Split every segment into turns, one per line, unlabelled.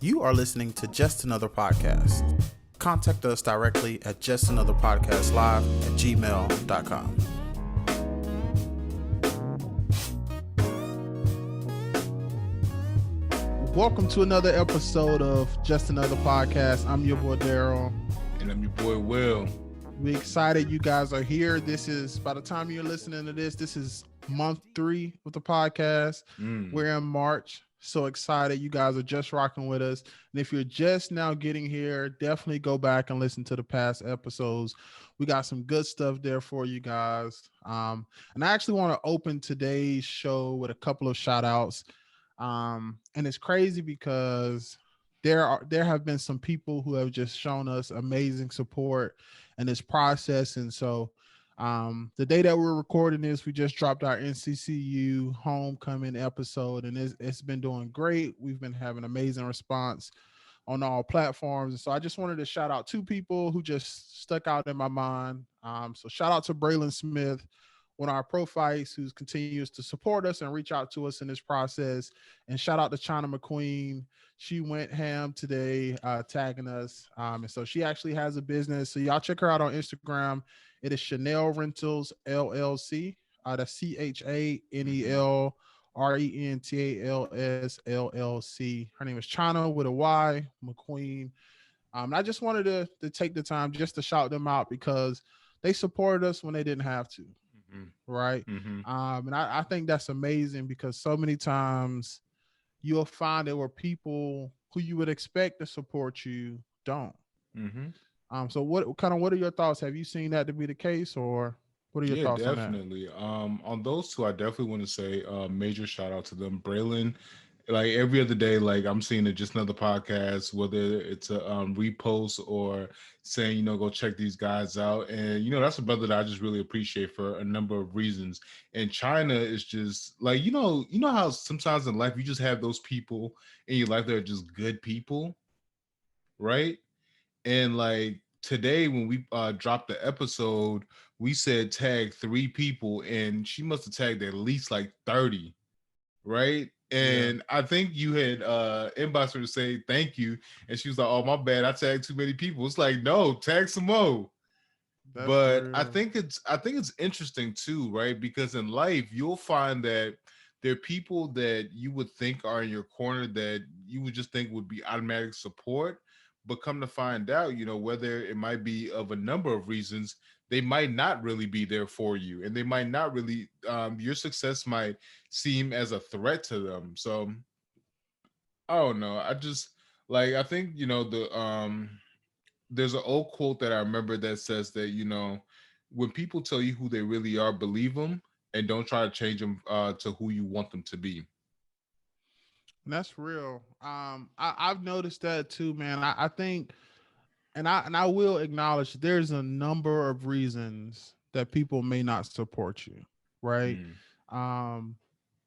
You are listening to Just Another Podcast. Contact us directly at justanotherpodcastlive@gmail.com. Welcome to another episode of Just Another Podcast. I'm your boy Daryl.
And I'm your boy Will.
We're excited you guys are here. This is, by the time you're listening to this is month 3 of the podcast. We're in March. So excited. You guys are just rocking with us. And if you're just now getting here, definitely go back and listen to the past episodes. We got some good stuff there for you guys. And I actually want to open today's show with a couple of shout outs. And it's crazy because there have been some people who have just shown us amazing support in this process. And so the day that we're recording this, we just dropped our NCCU homecoming episode, and it's been doing great. We've been having amazing response on all platforms. And so I just wanted to shout out 2 people who just stuck out in my mind. So shout out to Braylon Smith, one of our pro fights, who continues to support us and reach out to us in this process. And shout out to China McQueen. She went ham today, tagging us. And so she actually has a business. So y'all check her out on Instagram. It is Chanel Rentals LLC. That's CHANEL RENTALS LLC. Her name is China with a Y, McQueen. And I just wanted to take the time just to shout them out because they supported us when they didn't have to. Right. And I think that's amazing because so many times you'll find there were people who you would expect to support you don't. So what are your thoughts? Have you seen that to be the case, or what are your thoughts on that?
Definitely. On those 2, I definitely want to say major shout out to them. Braylon, like every other day, like I'm seeing it, just another podcast, whether it's a repost or saying, go check these guys out. And, that's a brother that I just really appreciate for a number of reasons. And China is just like, you know how sometimes in life you just have those people in your life that are just good people, right? And like today when we dropped the episode, we said tag 3 people, and she must have tagged at least like 30, right? And yeah. I think you had inboxed her to say thank you, and she was like, "Oh, my bad, I tagged too many people." It's like, no, tag some more. That's but real. I think it's interesting too, right? Because in life you'll find that there are people that you would think are in your corner that you would just think would be automatic support. But come to find out, whether it might be of a number of reasons, they might not really be there for you. And they might not really, your success might seem as a threat to them. So, I don't know. I think, there's an old quote that I remember that says that, when people tell you who they really are, believe them and don't try to change them to who you want them to be.
That's real. I've noticed that too, man. I think, and I will acknowledge there's a number of reasons that people may not support you, right? One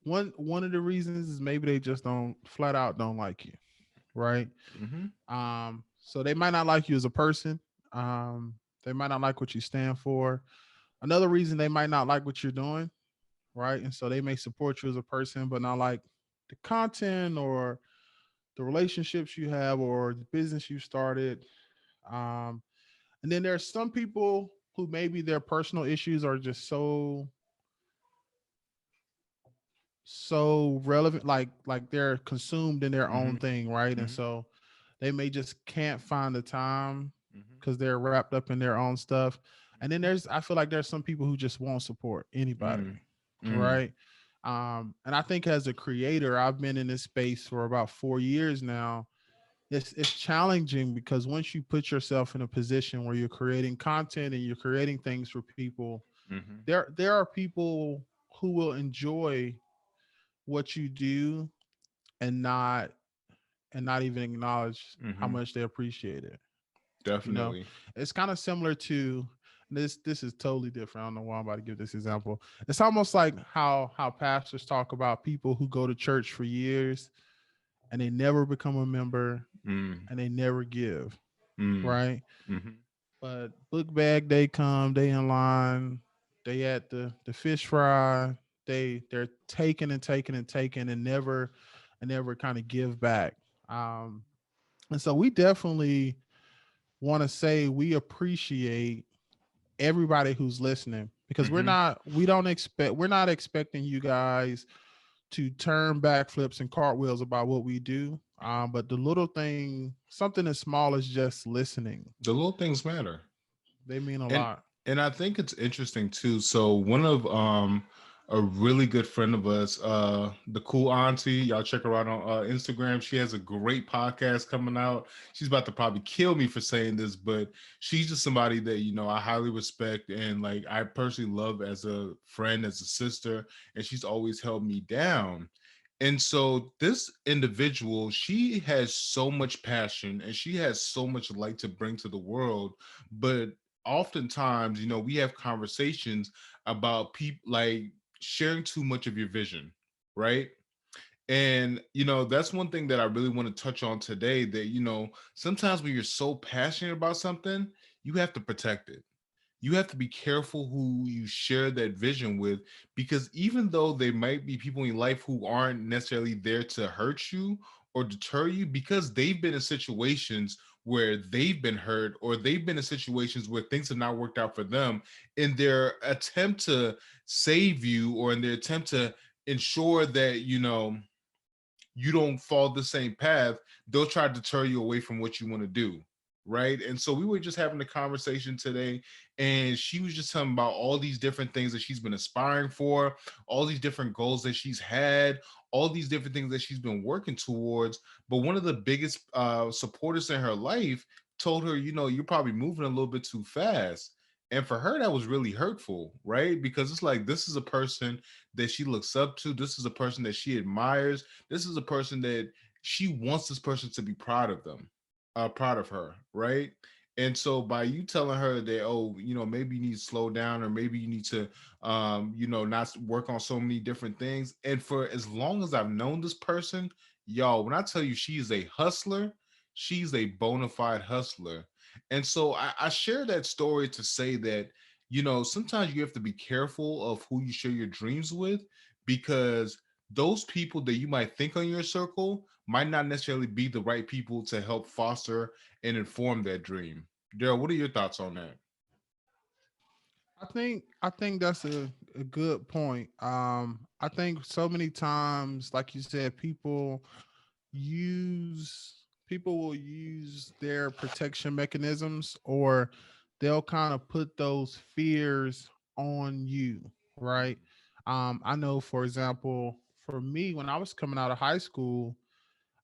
of the reasons is maybe they just don't like you, right? So they might not like you as a person. They might not like what you stand for. Another reason, they might not like what you're doing, right? And so they may support you as a person, but not like the content or the relationships you have or the business you started. And then there's some people who maybe their personal issues are just so relevant, like they're consumed in their own thing, right? And so they may just can't find the time because they're wrapped up in their own stuff. And then I feel like there's some people who just won't support anybody, right? And I think as a creator, I've been in this space for about 4 years now. It's challenging because once you put yourself in a position where you're creating content and you're creating things for people, there are people who will enjoy what you do and not even acknowledge how much they appreciate it.
Definitely.
It's kind of similar to this is totally different. I don't know why I'm about to give this example. It's almost like how pastors talk about people who go to church for years and they never become a member and they never give, right? But book bag day come, they in line, they at the fish fry, they're taking and never kind of give back. And so we definitely want to say we appreciate everybody who's listening, because
Mm-hmm.
we're not expecting you guys to turn backflips and cartwheels about what we do. But the little thing, something as small as just listening,
The little things matter.
they mean a
and
lot.
and I think it's interesting too. So one of a really good friend of us, the cool auntie, y'all check her out on Instagram. She has a great podcast coming out. She's about to probably kill me for saying this, but she's just somebody that I highly respect and like I personally love as a friend, as a sister, and she's always held me down. And so this individual, she has so much passion and she has so much light to bring to the world, but oftentimes, we have conversations about people like sharing too much of your vision, right? And that's one thing that I really want to touch on today, that sometimes when you're so passionate about something, you have to protect it. You have to be careful who you share that vision with, because even though there might be people in your life who aren't necessarily there to hurt you or deter you, because they've been in situations where they've been hurt, or they've been in situations where things have not worked out for them, in their attempt to save you, or in their attempt to ensure that you don't follow the same path, they'll try to deter you away from what you want to do. Right. And so we were just having a conversation today, and she was just telling about all these different things that she's been aspiring for, all these different goals that she's had, all these different things that she's been working towards. But one of the biggest supporters in her life told her, you're probably moving a little bit too fast. And for her, that was really hurtful, right? Because it's like, this is a person that she looks up to. This is a person that she admires. This is a person that she wants this person to be proud of them, proud of her, right? And so by you telling her that, oh, maybe you need to slow down, or maybe you need to, not work on so many different things. And for as long as I've known this person, y'all, when I tell you she is a hustler, she's a bona fide hustler. And so I share that story to say that, sometimes you have to be careful of who you share your dreams with, because those people that you might think on your circle might not necessarily be the right people to help foster and inform that dream. Daryl, what are your thoughts on that?
I think that's a good point. I think so many times, like you said, people will use their protection mechanisms, or they'll kind of put those fears on you, right? I know, for example, for me, when I was coming out of high school,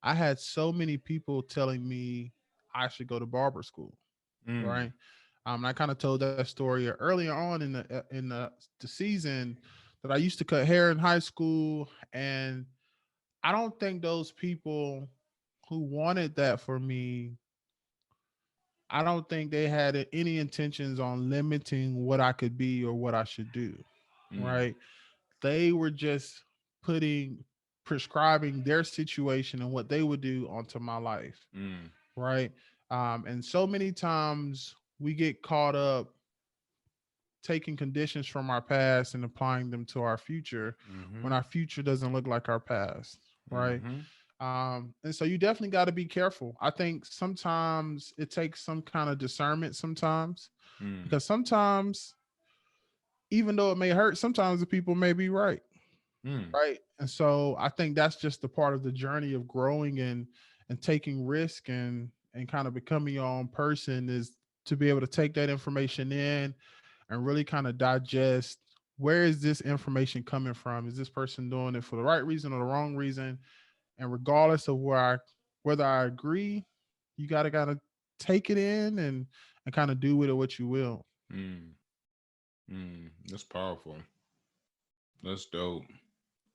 I had so many people telling me I should go to barber school,
Mm,
right? And I kind of told that story earlier on in the season, that I used to cut hair in high school, and I don't think those people who wanted that for me, I don't think they had any intentions on limiting what I could be or what I should do,
mm,
right? They were just putting prescribing their situation and what they would do onto my life,
mm,
right? And so many times we get caught up taking conditions from our past and applying them to our future, when
mm-hmm,
our future doesn't look like our past, right?
mm-hmm,
And so you definitely got to be careful. I think sometimes it takes some kind of discernment sometimes,
mm,
because sometimes, even though it may hurt, sometimes the people may be right.
mm,
Right. And so I think that's just a part of the journey of growing and taking risk and kind of becoming your own person, is to be able to take that information in and really kind of digest, where is this information coming from? Is this person doing it for the right reason or the wrong reason? And regardless of whether I agree, you gotta take it in and kind of do with it what you will.
mm, That's powerful. That's dope.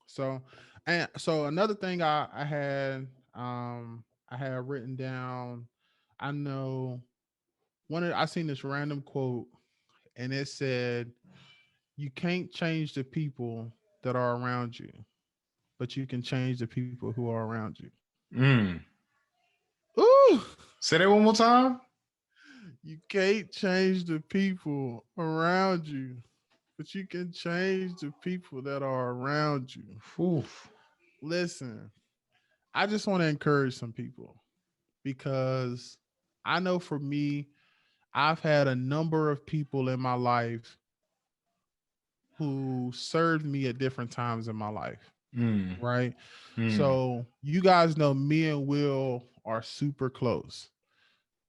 So, and so another thing I had written down. I know I seen this random quote, and it said, "You can't change the people that are around you, but you can change the people who are around you."
Mm.
Ooh,
Say that one more time.
you can't change the people around you, but you can change the people that are around you.
Oof.
Listen, I just want to encourage some people, because I know for me, I've had a number of people in my life who served me at different times in my life,
Mm,
right?
mm,
So you guys know me and Will are super close.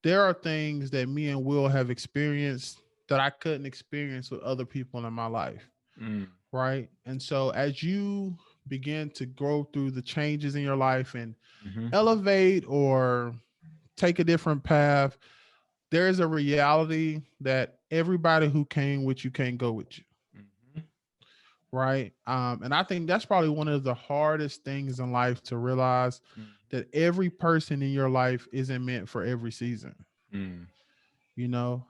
There are things that me and Will have experienced that I couldn't experience with other people in my life,
mm,
right? And so as you begin to grow through the changes in your life and
mm-hmm,
elevate or take a different path, there is a reality that everybody who came with you can't go with you,
mm-hmm,
right? And I think that's probably one of the hardest things in life to realize, that every person in your life isn't meant for every season.
mm-hmm.
You know,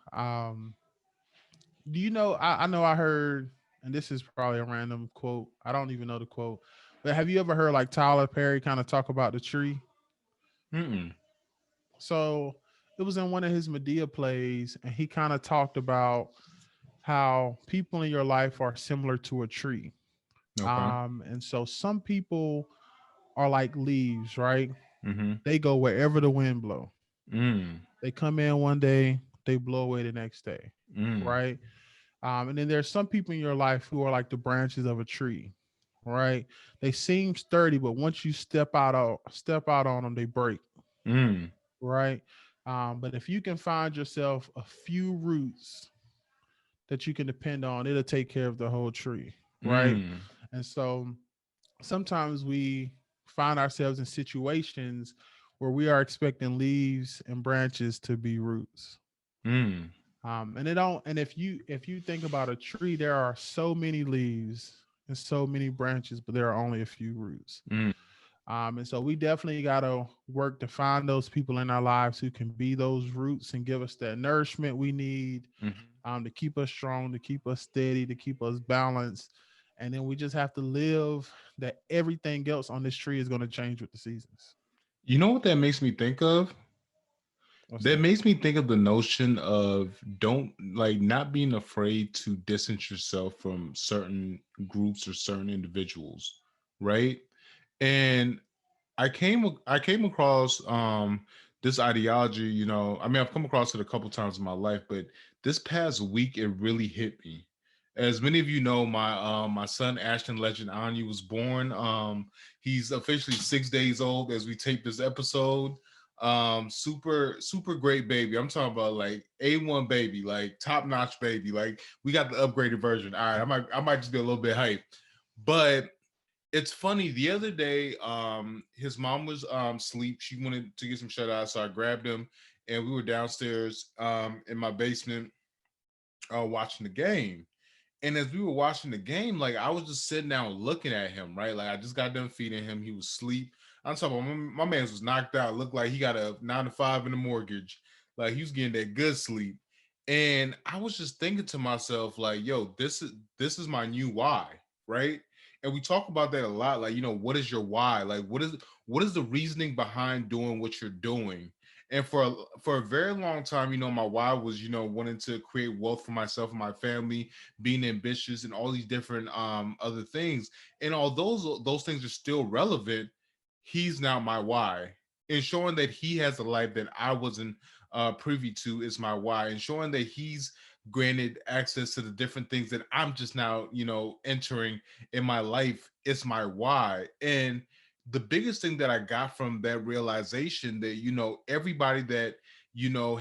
do you know? I know I heard, and this is probably a random quote. I don't even know the quote, but have you ever heard like Tyler Perry kind of talk about the tree?
Mm-mm.
So it was in one of his Medea plays, and he kind of talked about how people in your life are similar to a tree.
Okay.
And so some people are like leaves, right?
Mm-hmm.
They go wherever the wind blow.
Mm,
They come in one day, they blow away the next day,
mm,
right? And then there's some people in your life who are like the branches of a tree, right? They seem sturdy, but once you step out on them, they break,
mm,
right? But if you can find yourself a few roots that you can depend on, it'll take care of the whole tree, right?
mm,
And so sometimes we find ourselves in situations where we are expecting leaves and branches to be roots.
mm,
And it don't. And if you think about a tree, there are so many leaves and so many branches, but there are only a few roots.
mm.
And so we definitely got to work to find those people in our lives who can be those roots and give us that nourishment we need,
Mhm.
to keep us strong, to keep us steady, to keep us balanced. And then we just have to live that everything else on this tree is going to change with the seasons.
You know what that makes me think of?
What's
That
that?
makes me think of the notion of don't like not being afraid to distance yourself from certain groups or certain individuals, right? And I came across this ideology, I mean I've come across it a couple times in my life, but this past week it really hit me. As many of you know, my son Ashton Legend Anu was born. He's officially 6 days old as we tape this episode. Super great baby. I'm talking about like A1 baby, like top-notch baby. Like we got the upgraded version. All right, I might just be a little bit hyped. But it's funny. The other day, his mom was asleep. She wanted to get some shut eye, so I grabbed him, and we were downstairs in my basement watching the game. And as we were watching the game, like I was just sitting down looking at him, right? Like I just got done feeding him. He was asleep. I'm talking about my man's was knocked out. Looked like he got a 9 to 5 in the mortgage. Like he was getting that good sleep. And I was just thinking to myself, like, yo, this is my new why, right? And we talk about that a lot. Like, what is your why? Like, what is the reasoning behind doing what you're doing? And for a very long time, my why was, wanting to create wealth for myself and my family, being ambitious, and all these different other things. And although those things are still relevant, he's now my why. And showing that he has a life that I wasn't privy to is my why. And showing that he's granted access to the different things that I'm just now, entering in my life is my why. And the biggest thing that I got from that realization that, everybody that,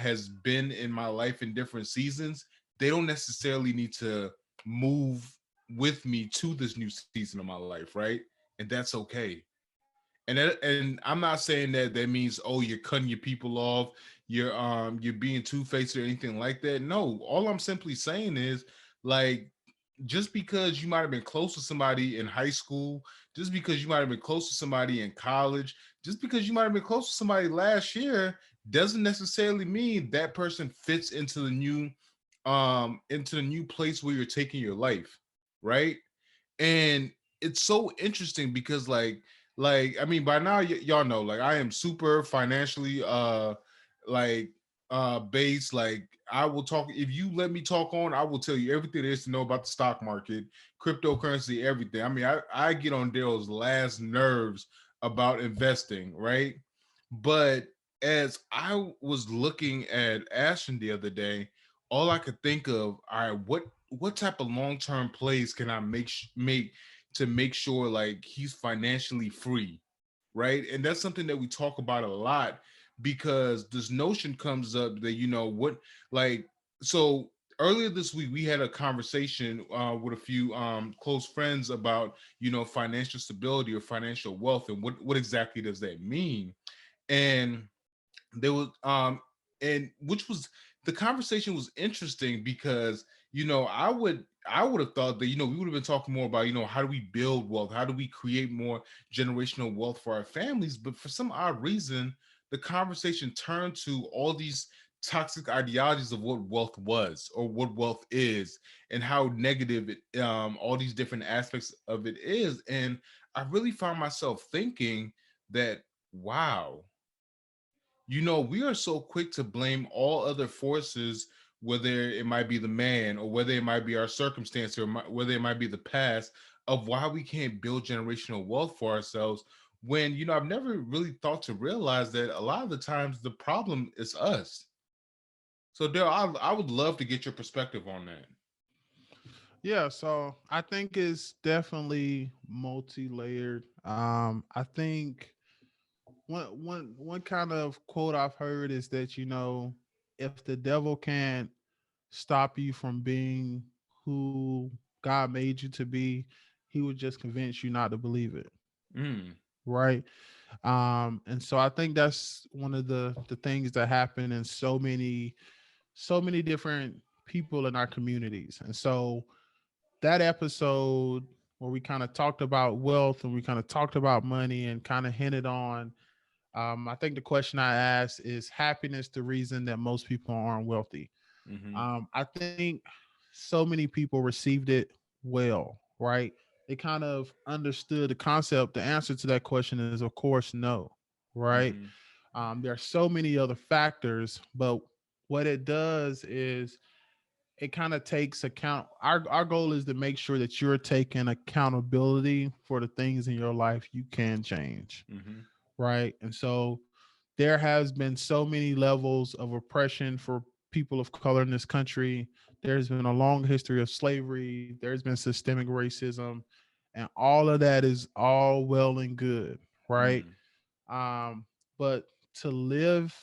has been in my life in different seasons, they don't necessarily need to move with me to this new season of my life, right? And that's okay. And I'm not saying that means, oh, you're cutting your people off, you're being two-faced or anything like that. No, all I'm simply saying is, like, just because you might have been close to somebody in high school, just because you might have been close to somebody in college, just because you might have been close to somebody last year, doesn't necessarily mean that person fits into the new place where you're taking your life, right? And it's so interesting because like I mean by now y'all know, like, I am super financially like based. Like, I will talk, if you let me talk on, I will tell you everything there is to know about the stock market, cryptocurrency, everything. I mean, I get on Daryl's last nerves about investing, right? But as I was looking at Ashton the other day, all I could think of, all right, what type of long term plays can I make to make sure like he's financially free, right? And that's something that we talk about a lot because this notion comes up that what like so earlier this week we had a conversation with a few close friends about financial stability or financial wealth and what exactly does that mean. And there was and which was the conversation was interesting because I would have thought that we would have been talking more about how do we build wealth, how do we create more generational wealth for our families, but for some odd reason the conversation turned to all these toxic ideologies of what wealth was or what wealth is and how negative all these different aspects of it is. And I really found myself thinking that, wow, we are so quick to blame all other forces, whether it might be the man or whether it might be our circumstance or whether it might be the past, of why we can't build generational wealth for ourselves. When, I've never really thought to realize that a lot of the times the problem is us. So, Dale, I would love to get your perspective on that.
Yeah, so I think it's definitely multi-layered. I think one kind of quote I've heard is that if the devil can't stop you from being who God made you to be, he would just convince you not to believe it.
Mm,
Right. And so I think that's one of the things that happen in so many different people in our communities. And so that episode where we kind of talked about wealth and we kind of talked about money and kind of hinted on, I think the question I asked is happiness the reason that most people aren't wealthy?
mm-hmm,
I think so many people received it well, right? They kind of understood the concept. The answer to that question is, of course, no, right?
mm-hmm,
There are so many other factors, but what it does is it kind of takes account. Our goal is to make sure that you're taking accountability for the things in your life you can change,
mm-hmm,
right? And so there has been so many levels of oppression for people of color in this country. There's been a long history of slavery. There's been systemic racism, and all of that is all well and good, right?
mm,
Um, but to live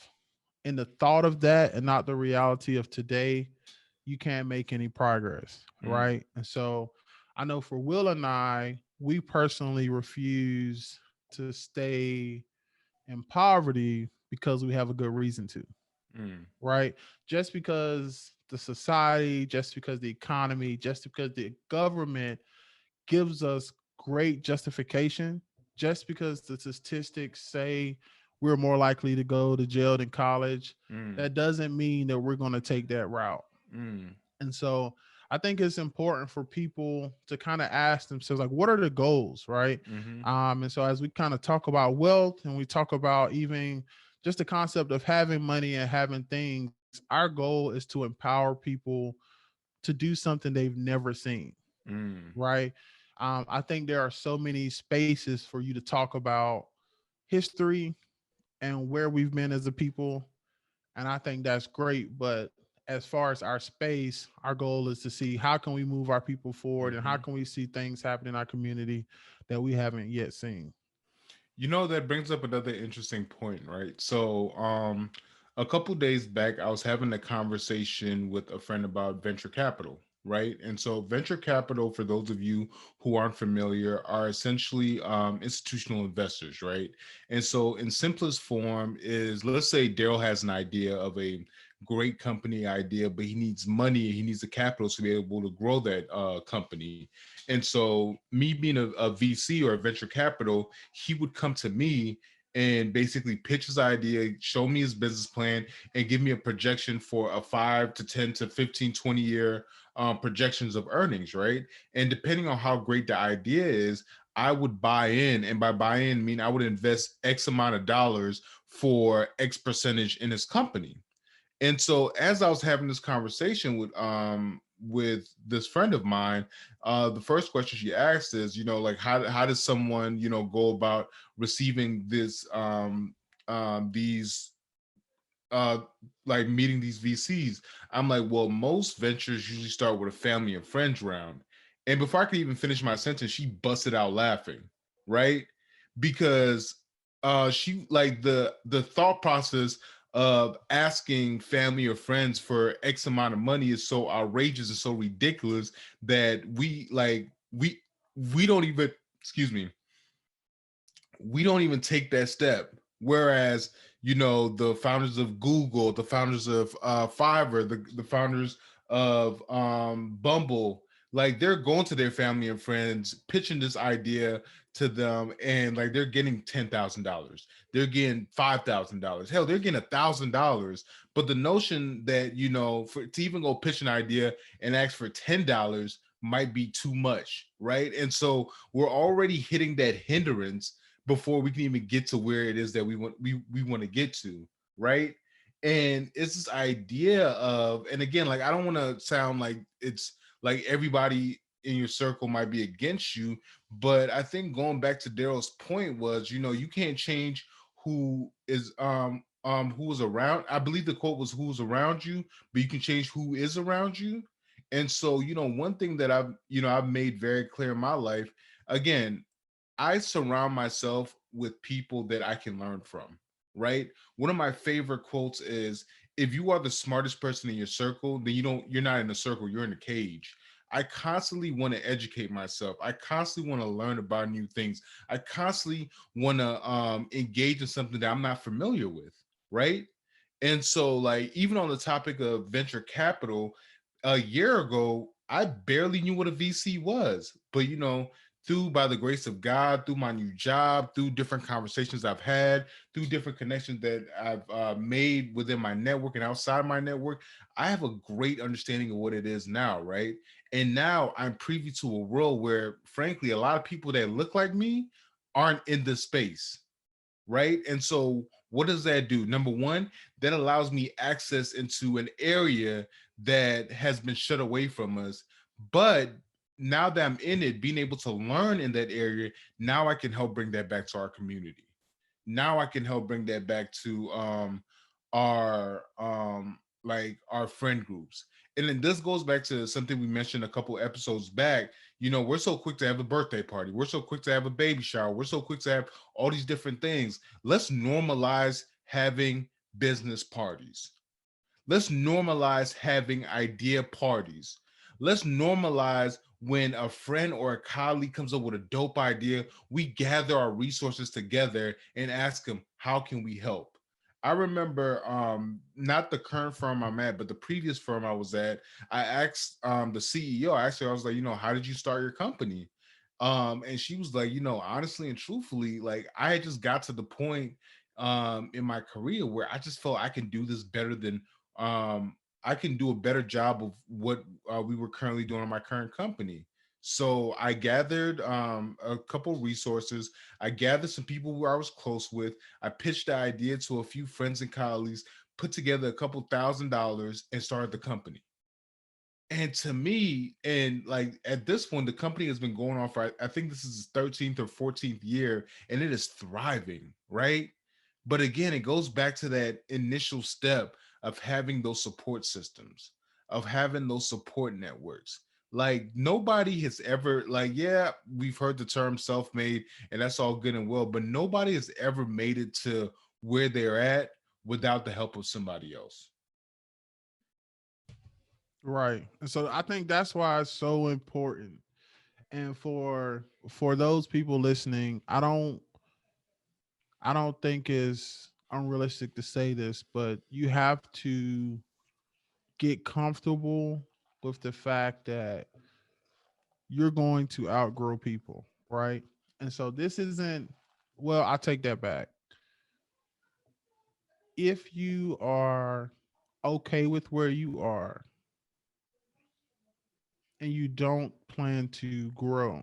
in the thought of that and not the reality of today, you can't make any progress,
mm,
right? And so I know for Will and I, we personally refuse to stay in poverty because we have a good reason to,
mm,
right? Just because the society, just because the economy, just because the government gives us great justification, just because the statistics say we're more likely to go to jail than college,
mm,
that doesn't mean that we're going to take that route.
mm,
And so I think it's important for people to kind of ask themselves, like, what are the goals, right?
mm-hmm,
And so as we kind of talk about wealth and we talk about even just the concept of having money and having things, our goal is to empower people to do something they've never seen,
mm.
right? I think there are so many spaces for you to talk about history and where we've been as a people, and I think that's great. But as far as our space, our goal is to see how can we move our people forward and how
Mm-hmm.
can we see things happen in our community that we haven't yet seen.
That brings up another interesting point, right? So, a couple days back, I was having a conversation with a friend about venture capital, right? And so, venture capital, for those of you who aren't familiar, are essentially institutional investors, right? And so, in simplest form, is let's say Daryl has an idea of a great company idea, but he needs money, he needs the capital to be able to grow that company. And so, me being a VC or a venture capital, he would come to me and basically pitch his idea, show me his business plan, and give me a projection for a 5 to 10 to 15, 20 year projections of earnings, right? And depending on how great the idea is, I would buy in. And by buy in, I mean I would invest X amount of dollars for X percentage in his company. And so as I was having this conversation with this friend of mine, the first question she asked is, like how does someone, go about receiving these like meeting these VCs. I'm like, well, most ventures usually start with a family and friends round. And before I could even finish my sentence, she busted out laughing, right? Because she like the thought process of asking family or friends for X amount of money is so outrageous and so ridiculous that we don't even, excuse me, we don't even take that step. Whereas, the founders of Google, the founders of Fiverr, the founders of Bumble, like they're going to their family and friends, pitching this idea to them, and like they're getting $10,000, they're getting $5,000, hell, they're getting $1,000. But the notion that for to even go pitch an idea and ask for $10 might be too much, right? And so we're already hitting that hindrance before we can even get to where it is that we want to get to, right? And it's this idea of, and again, like I don't want to sound like it's like everybody in your circle might be against you, but I think going back to Daryl's point was, you can't change who is around. I believe the quote was who's around you, but you can change who is around you. And so, one thing that I've made very clear in my life, again, I surround myself with people that I can learn from, right? One of my favorite quotes is, if you are the smartest person in your circle, then you're not in a circle, you're in a cage. I constantly want to educate myself. I constantly want to learn about new things. I constantly want to engage in something that I'm not familiar with, right? And so, like, even on the topic of venture capital, a year ago, I barely knew what a VC was. But through by the grace of God, through my new job, through different conversations I've had, through different connections that I've made within my network and outside my network, I have a great understanding of what it is now, right? And now I'm privy to a world where, frankly, a lot of people that look like me aren't in this space, right? And so what does that do? Number one, that allows me access into an area that has been shut away from us. But now that I'm in it, being able to learn in that area, now I can help bring that back to our community. Now I can help bring that back to our our friend groups. And then this goes back to something we mentioned a couple episodes back. We're so quick to have a birthday party. We're so quick to have a baby shower. We're so quick to have all these different things. Let's normalize having business parties. Let's normalize having idea parties. Let's normalize when a friend or a colleague comes up with a dope idea, we gather our resources together and ask them, how can we help? I remember not the current firm I'm at, but the previous firm I was at, I asked the CEO, actually, I was like, how did you start your company? And she was like, honestly and truthfully, like I had just got to the point in my career where I just felt I can do this better than um, I can do a better job of what we were currently doing in my current company. So I gathered a couple resources. I gathered some people who I was close with. I pitched the idea to a few friends and colleagues, put together a couple $1,000s, and started the company. And to me, and like at this point, the company has been going on for, I think this is its 13th or 14th year, and it is thriving, right? But again, it goes back to that initial step of having those support systems, of having those support networks. Like nobody has ever, like, yeah, we've heard the term self-made, and that's all good and well, but nobody has ever made it to where they're at without the help of somebody else.
Right. And so I think that's why it's so important. And for those people listening, I don't think it's unrealistic to say this, but you have to get comfortable with the fact that you're going to outgrow people, right? And so this isn't, well, I take that back. If you are okay with where you are and you don't plan to grow,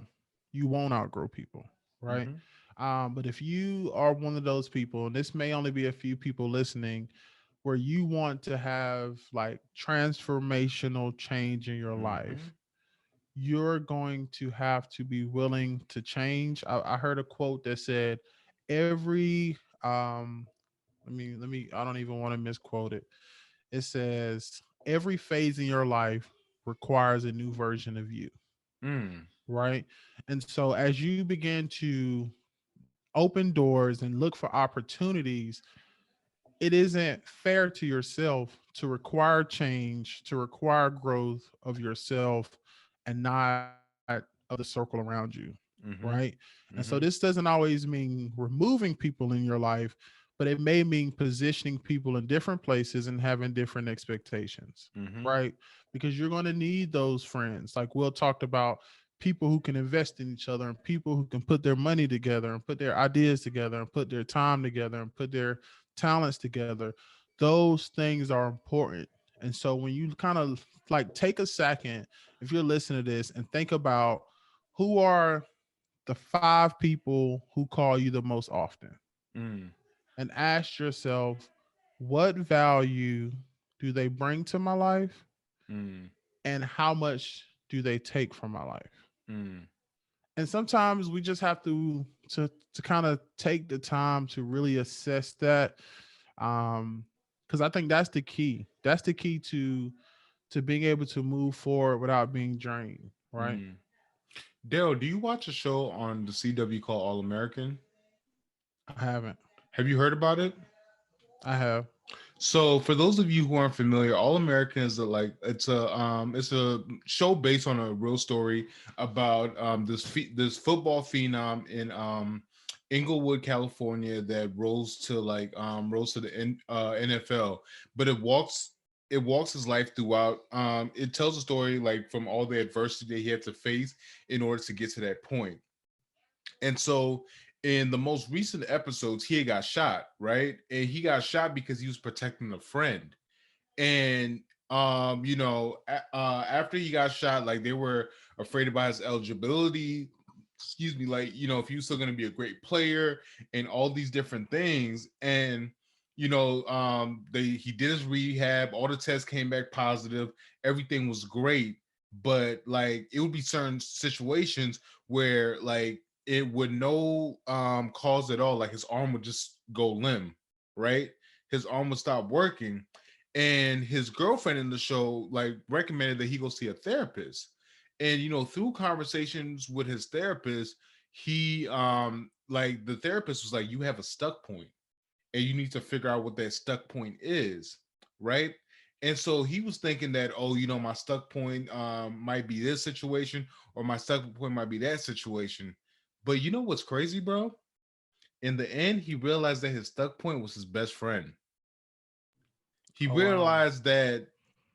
you won't outgrow people, right?
Mm-hmm.
But if you are one of those people, and this may only be a few people listening, where you want to have like transformational change in your
Mm-hmm.
life, you're going to have to be willing to change. I heard a quote that said, every let me I don't even want to misquote it. It says every phase in your life requires a new version of you,
Mm.
right? And so as you begin to open doors and look for opportunities, it isn't fair to yourself to require change, to require growth of yourself and not of the circle around you, right?
Mm-hmm.
And so this
Mm-hmm.
doesn't always mean removing people in your life, but it may mean positioning people in different places and having different expectations,
Mm-hmm.
right? Because you're going to need those friends. Like Will talked about, people who can invest in each other and people who can put their money together and put their ideas together and put their time together and put their talents together. Those things are important. And so when you kind of like take a second, if you're listening to this, and think about who are the 5 people who call you the most often,
Mm.
and ask yourself, what value do they bring to my life,
Mm.
and how much do they take from my life?
Mm.
And sometimes we just have to kind of take the time to really assess that, because I think that's the key. That's the key to being able to move forward without being drained, right?
Mm. Daryl, do you watch a show on the CW called All American?
I haven't.
Have you heard about it?
I have.
So for those of you who aren't familiar, All American is it's a show based on a real story about this football phenom in Inglewood, California, that rose to the NFL, but it walks his life throughout. It tells a story like from all the adversity that he had to face in order to get to that point. And so in the most recent episodes, he had got shot, right? And he got shot because he was protecting a friend. And after he got shot, like they were afraid about his eligibility. Excuse me, like if he was still going to be a great player and all these different things. And they he did his rehab. All the tests came back positive. Everything was great, but like it would be certain situations where like it would no cause at all. Like his arm would just go limb, right? His arm would stop working, and his girlfriend in the show like recommended that he go see a therapist. And through conversations with his therapist, he like the therapist was like, you have a stuck point and you need to figure out what that stuck point is, right? And so he was thinking that, oh, my stuck point might be this situation, or my stuck point might be that situation. But you know what's crazy, bro? In the end, he realized that his stuck point was his best friend. He
Oh wow.
realized that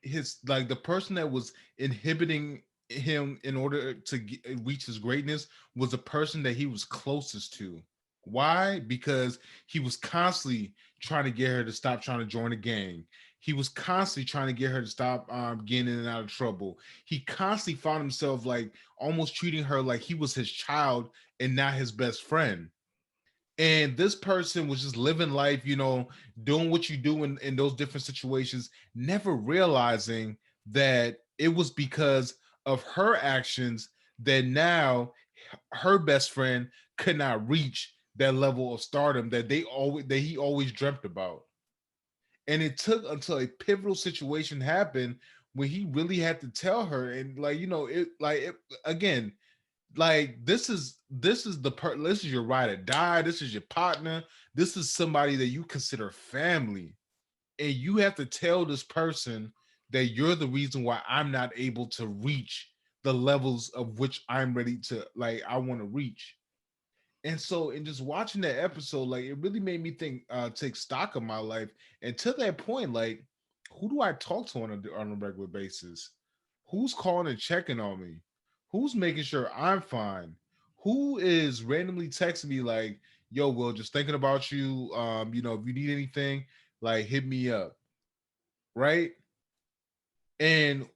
his like the person that was inhibiting him in order to reach his greatness was the person that he was closest to. Why? Because he was constantly trying to get her to stop trying to join a gang. He was constantly trying to get her to stop getting in and out of trouble. He constantly found himself like almost treating her like he was his child and not his best friend. And this person was just living life, doing what you do in those different situations, never realizing that it was because of her actions that now her best friend could not reach that level of stardom that he always dreamt about. And it took until a pivotal situation happened when he really had to tell her, and again, like this is your ride or die, this is your partner, this is somebody that you consider family, and you have to tell this person that you're the reason why I'm not able to reach the levels of which I'm ready to, like, I want to reach. And so in just watching that episode, like it really made me think, take stock of my life. And to that point, like, who do I talk to on a regular basis? Who's calling and checking on me? Who's making sure I'm fine? Who is randomly texting me like, yo, Will, just thinking about you. If you need anything, like hit me up. Right. And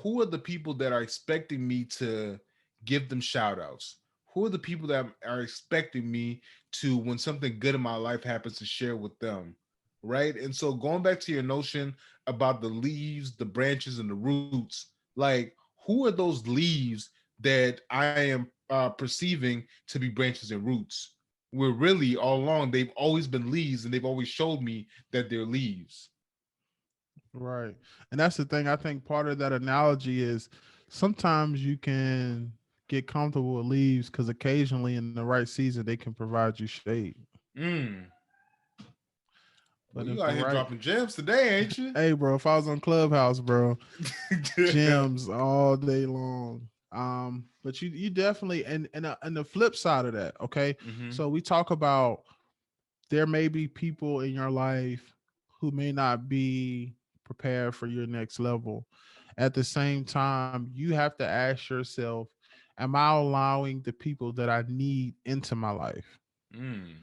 who are the people that are expecting me to give them shout outs? Who are the people that are expecting me to, when something good in my life happens, to share with them? Right. And so going back to your notion about the leaves, the branches, and the roots, like who are those leaves that I am perceiving to be branches and roots? where really all along they've always been leaves, and they've always showed me that they're leaves.
Right. And that's the thing. I think part of that analogy is sometimes you can get comfortable with leaves because occasionally in the right season they can provide you shade.
Mm.
But
Well,
if
you
the
out here
right
dropping gems today, ain't you?
hey bro, if I was on Clubhouse, bro, gems all day long. But you definitely and the flip side of that, okay?
Mm-hmm.
So we talk about there may be people in your life who may not be prepared for your next level. At the same time, you have to ask yourself, am I allowing the people that I need into my life?
Mm.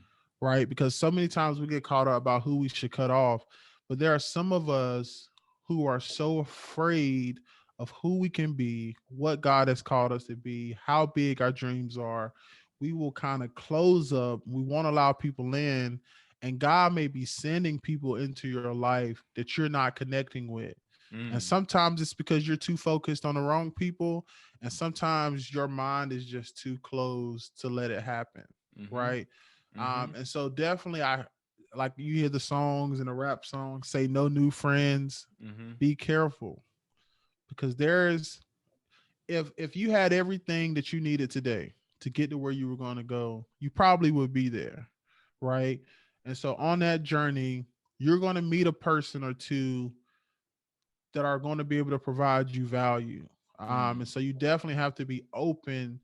Right? Because so many times we get caught up about who we should cut off, but there are some of us who are so afraid of who we can be, what God has called us to be, how big our dreams are. We will kind of close up. We won't allow people in, and God may be sending people into your life that you're not connecting with. And
Mm.
sometimes it's because you're too focused on the wrong people, and sometimes your mind is just too closed to let it happen.
Mm-hmm.
Right.
Mm-hmm.
And so definitely I like you hear the songs and the rap songs say no new friends.
Mm-hmm.
Be careful because there's if you had everything that you needed today to get to where you were going to go, you probably would be there, right? And so on that journey, you're going to meet a person or two that are going to be able to provide you value. And
Mm.
so you definitely have to be open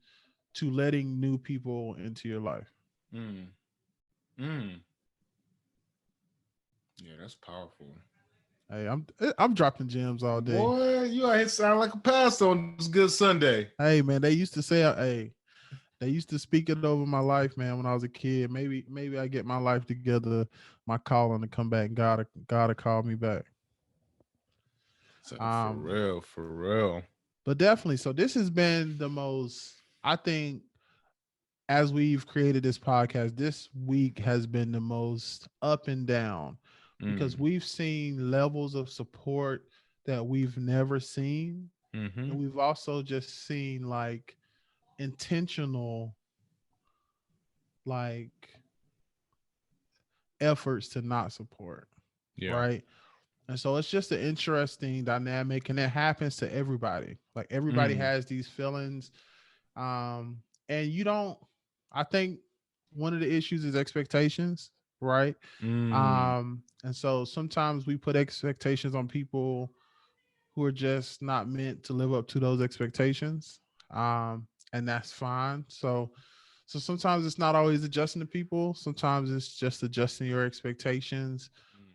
to letting new people into your life.
Mm. Mm. Yeah, that's powerful.
Hey, I'm dropping gems all day.
Boy, you out here sound like a pastor on this good Sunday.
Hey man, they used to say, hey, they used to speak it over my life, man, when I was a kid. Maybe I get my life together, my calling to come back, and gotta call me back.
So for
Um,
real, for real.
but definitely, so this has been the most. I think as we've created this podcast, this week has been the most up and down because
Mm.
we've seen levels of support that we've never seen,
Mm-hmm.
and we've also just seen like intentional like efforts to not support,
Yeah.
right? And so it's just an interesting dynamic, and it happens to everybody. Like everybody
Mm.
has these feelings, and you don't. I think one of the issues is expectations, right?
Mm.
And so sometimes we put expectations on people who are just not meant to live up to those expectations, and that's fine. So sometimes it's not always adjusting to people. Sometimes it's just adjusting your expectations.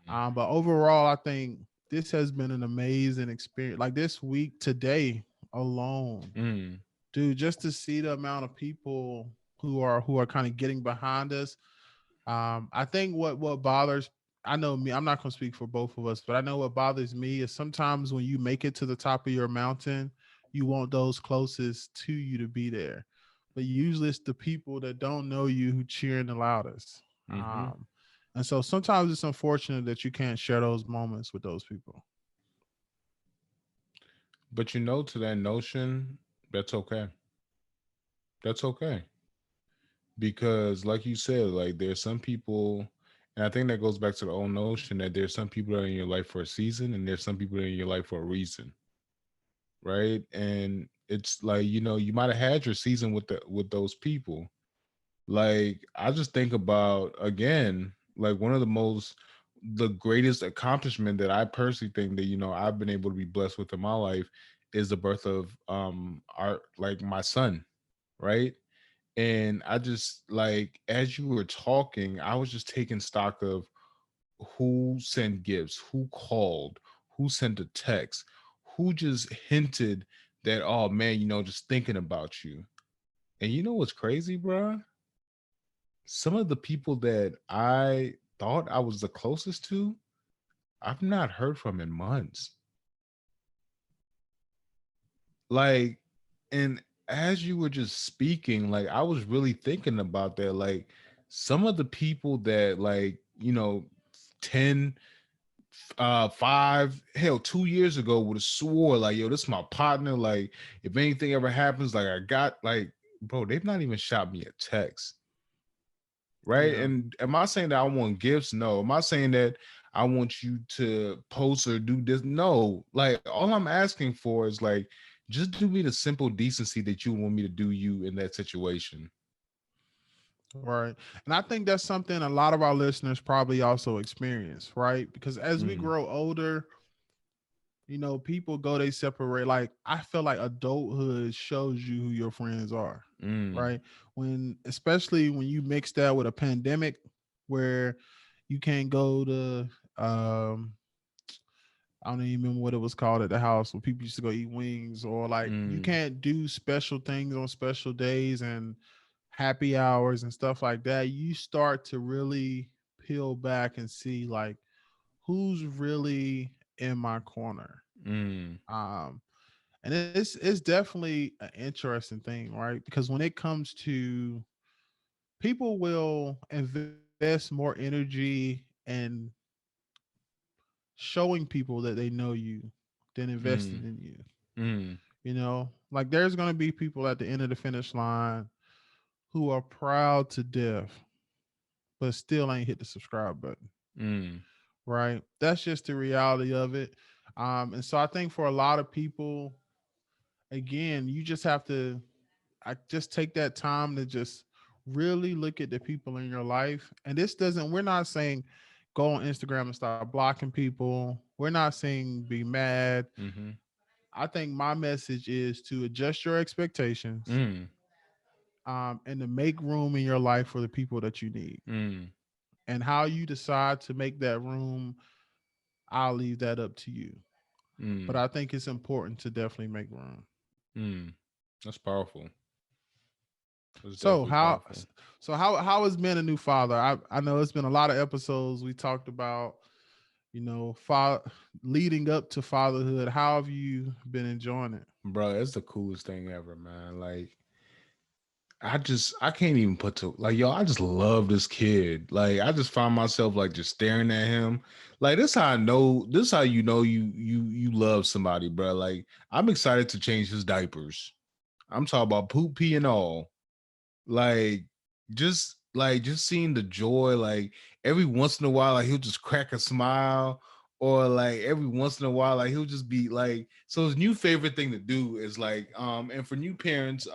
Mm.
But overall, I think this has been an amazing experience. Like this week, today alone,
Mm.
dude, just to see the amount of people who are kind of getting behind us. I think what bothers I know me, I'm not gonna speak for both of us, but I know what bothers me is sometimes when you make it to the top of your mountain, you want those closest to you to be there. But usually it's the people that don't know you who cheering the loudest.
Mm-hmm.
And so sometimes it's unfortunate that you can't share those moments with those people.
But you know, to that notion, that's okay. That's okay. Because like you said, like there's some people, and I think that goes back to the old notion that there's some people that are in your life for a season, and there's some people that are in your life for a reason, right? And it's like, you know, you might have had your season with those people. Like I just think about, again, like one of the greatest accomplishment that I personally think that, you know, I've been able to be blessed with in my life is the birth of our, like, my son, right? And I just, like, as you were talking, I was just taking stock of who sent gifts, who called, who sent a text, who just hinted that, oh man, you know, just thinking about you. And you know what's crazy, bro? Some of the people that I thought I was the closest to, I've not heard from in months. Like, and as you were just speaking, like I was really thinking about that. Like some of the people that, like, you know, 10, 5, hell, 2 years ago would have swore like, yo, this is my partner. Like, if anything ever happens, like I got, like, bro, they've not even shot me a text. right?
Yeah.
And am I saying that I want gifts? No. Am I saying that I want you to post or do this? No. Like all I'm asking for is like just do me the simple decency that you want me to do you in that situation.
Right. And I think that's something a lot of our listeners probably also experience, right? Because as we
Mm,
grow older, people go, they separate. Like, I feel like adulthood shows you who your friends are,
mm,
right? Especially when you mix that with a pandemic where you can't go to, I don't even remember what it was called at the house where people used to go eat wings, or like you
mm,
can't do special things on special days and happy hours and stuff like that. You start to really peel back and see like who's really in my corner.
mm,
Um, and it's definitely an interesting thing, right? Because when it comes to, people will invest more energy and showing people that they know you than investing
mm,
in you.
mm,
Like there's going to be people at the end of the finish line who are proud to death, but still ain't hit the subscribe button,
mm,
right? That's just the reality of it. And so I think for a lot of people, again, you just have to, I just take that time to just really look at the people in your life. And this doesn't, we're not saying go on Instagram and start blocking people. We're not saying be mad.
mm,
I think my message is to adjust your expectations,
mm,
and to make room in your life for the people that you need.
mm,
And how you decide to make that room, I'll leave that up to you. But
mm,
I think it's important to definitely make room.
mm. That's powerful. That's
So
definitely
how
powerful.
how has been a new father? I know it's been a lot of episodes we talked about, leading up to fatherhood. How have you been enjoying it?
Bro, it's the coolest thing ever, man. Like I can't even put to like yo, I just love this kid. Like I just find myself like just staring at him. Like this how I know this how you know you love somebody, bro. Like I'm excited to change his diapers. I'm talking about poop pee and all. Like just seeing the joy, like every once in a while, like he'll just crack a smile, or like every once in a while, like he'll just be like, so his new favorite thing to do is like, and for new parents,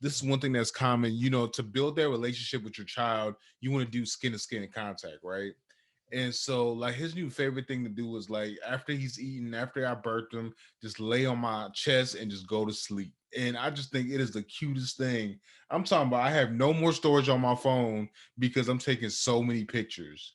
this is one thing that's common, to build that relationship with your child, you want to do skin to skin contact, right? And so, like, his new favorite thing to do is like after he's eaten, after I birthed him, just lay on my chest and just go to sleep. And I just think it is the cutest thing. I'm talking about I have no more storage on my phone because I'm taking so many pictures.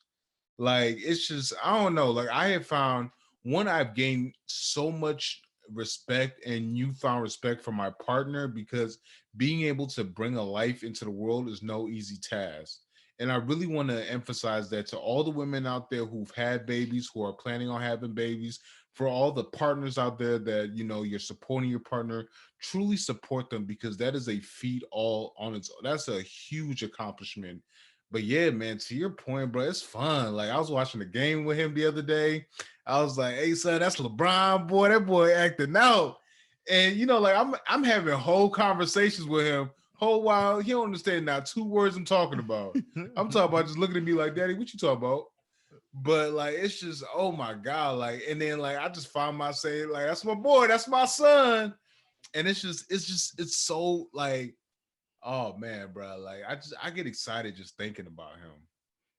Like it's just I don't know. Like I have found one, I've gained so much respect, and you found respect for my partner because being able to bring a life into the world is no easy task. And I really want to emphasize that to all the women out there who've had babies, who are planning on having babies, for all the partners out there that you're supporting your partner, truly support them because that is a feat all on its own. That's a huge accomplishment. But yeah, man, to your point, bro, it's fun. Like I was watching the game with him the other day. I was like, "Hey, son, that's LeBron, boy. That boy acting out." And like I'm having whole conversations with him. Whole while he don't understand now 2 words I'm talking about. I'm talking about just looking at me like, "Daddy, what you talking about?" But like, it's just, oh my god, like, and then like I just find myself saying, like, "That's my boy, that's my son," and it's so like, oh man, bro, like I get excited just thinking about him.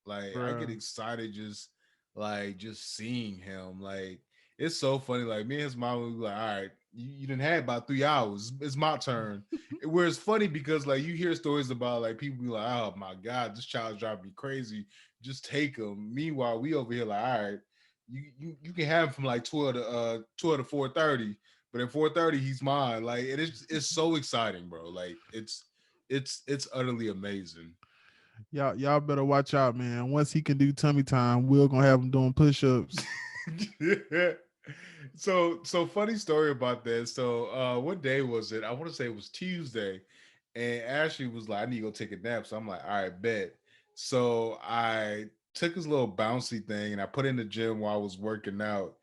Like I get
Bruh.
excited just seeing him. Like it's so funny. Like me and his mom would be like, all right, you didn't have about 3 hours. It's my turn. Where it's funny because like you hear stories about like people be like, oh my God, this child's driving me crazy. Just take him. Meanwhile, we over here like, all right, you can have him from like 12 to 4:30, but at 4:30 he's mine. Like it's so exciting, bro. Like it's utterly amazing.
Y'all better watch out, man. Once he can do tummy time, we're gonna have him doing push-ups.
Yeah. So funny story about that. So what day was it? I want to say it was Tuesday. And Ashley was like, I need to go take a nap. So I'm like, all right, bet. So I took his little bouncy thing and I put it in the gym while I was working out.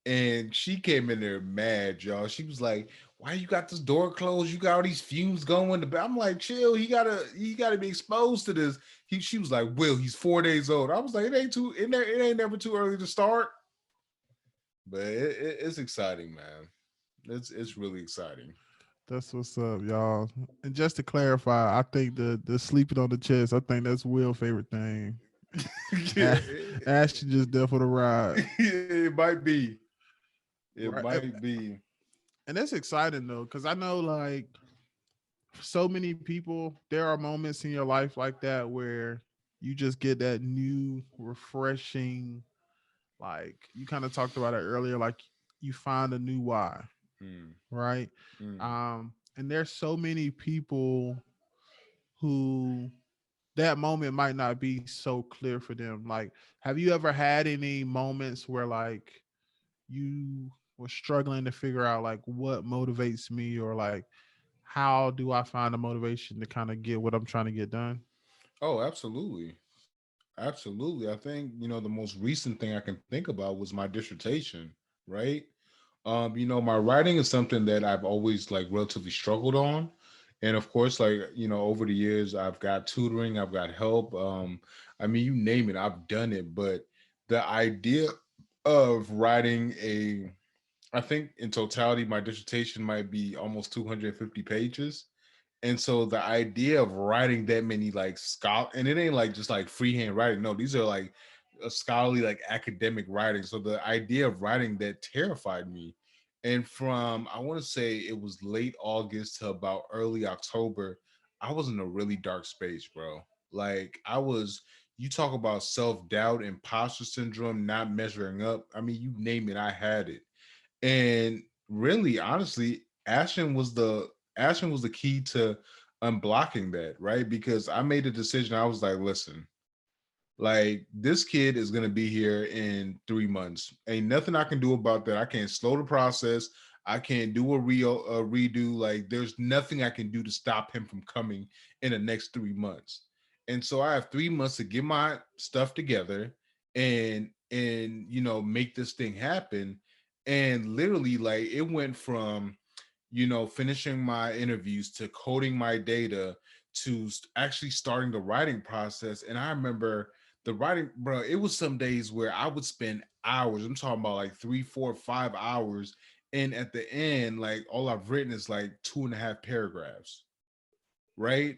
And she came in there mad, y'all. She was like, "Why you got this door closed? You got all these fumes going." I'm like, "Chill. He gotta be exposed to this." She was like, "Will, he's 4 days old." I was like, It ain't never too early to start." But it's exciting, man. It's really exciting.
That's what's up, y'all. And just to clarify, I think the sleeping on the chest, I think that's Will's favorite thing.
Yeah,
Ash just there for the ride.
it might be. It
Right.
might be.
And that's exciting though, because I know like so many people, there are moments in your life like that where you just get that new, refreshing, like you kind of talked about it earlier, like you find a new why,
Mm,
right?
mm.
And there's so many people who that moment might not be so clear for them. Like, have you ever had any moments where like you were struggling to figure out like what motivates me, or like how do I find the motivation to kind of get what I'm trying to get done?
Oh, absolutely. Absolutely. I think, the most recent thing I can think about was my dissertation, right? My writing is something that I've always like relatively struggled on. And of course, like, over the years I've got tutoring, I've got help. I mean, you name it, I've done it. But the idea of writing I think in totality, my dissertation might be almost 250 pages. And so the idea of writing that many like and it ain't like just like freehand writing. No, these are like a scholarly, like academic writing. So the idea of writing that terrified me. And from I want to say it was late August to about early October, I was in a really dark space, bro. Like you talk about self-doubt, imposter syndrome, not measuring up. I mean, you name it, I had it. And really, honestly, Ashton was the key to unblocking that, right? Because I made a decision. I was like, listen, like this kid is gonna be here in 3 months. Ain't nothing I can do about that. I can't slow the process. I can't do a redo. Like there's nothing I can do to stop him from coming in the next 3 months. And so I have 3 months to get my stuff together and make this thing happen. And literally, like it went from finishing my interviews to coding my data to actually starting the writing process. And I remember the writing, bro, it was some days where I would spend hours. I'm talking about like 3, 4, 5 hours. And at the end, like all I've written is like 2.5 paragraphs, right?